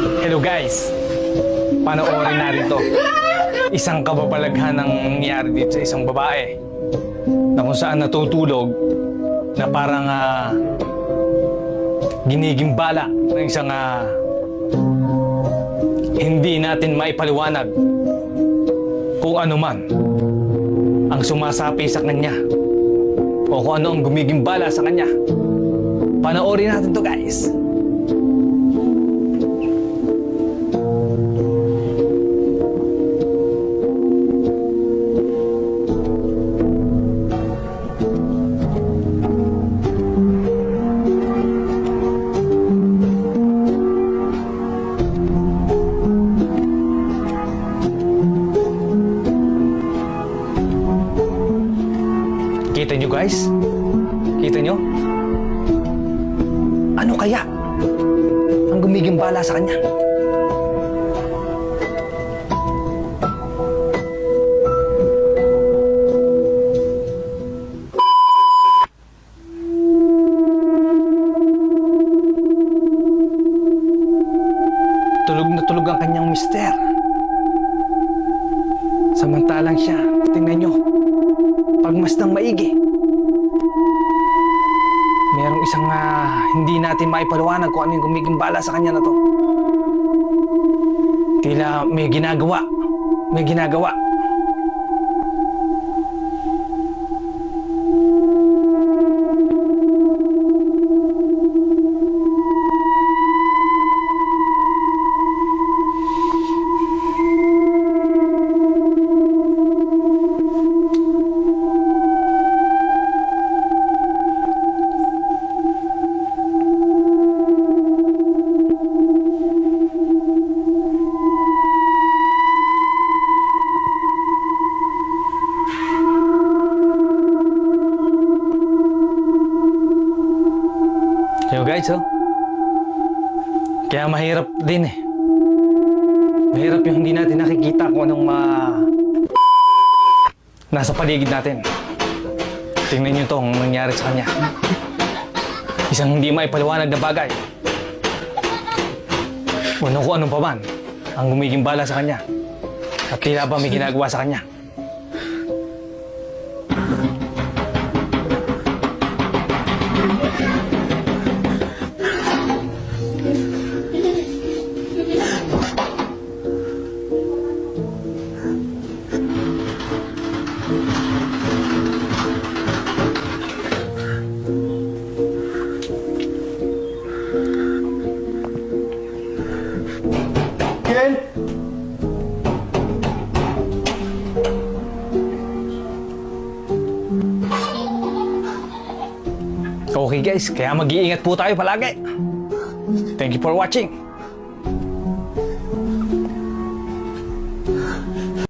Hello guys! Panoorin natin to. Isang kababalaghan ang nangyari dito sa isang babae na kung saan natutulog na parang ginigimbala ng isang hindi natin maipaliwanag kung ano man ang sumasapi sa kanya o kung ano ang gumigimbala sa kanya. Panoorin natin to guys. Kita nyo guys? Kita nyo? Ano kaya ang gumigimbala sa kanya? Tulog na tulog ang kanyang mister. Samantalang siya, tingnan nyo, pagmasdang maigi. Merong isang hindi natin maipaliwanag kung ano yung gumigimbala sa kanya na to. Tila may ginagawa. May ginagawa. Yo guys, oh. Kaya mahirap din eh. Mahirap yung hindi natin nakikita kung anong nasa paligid natin. Tingnan nyo itong nangyari sa kanya. Isang hindi maipaliwanag na bagay. Kung ano pa man ang gumigimbala sa kanya. At tila ba may ginagawa sa kanya. Ken? Okay guys, kaya mag-iingat po tayo palagi. Thank you for watching.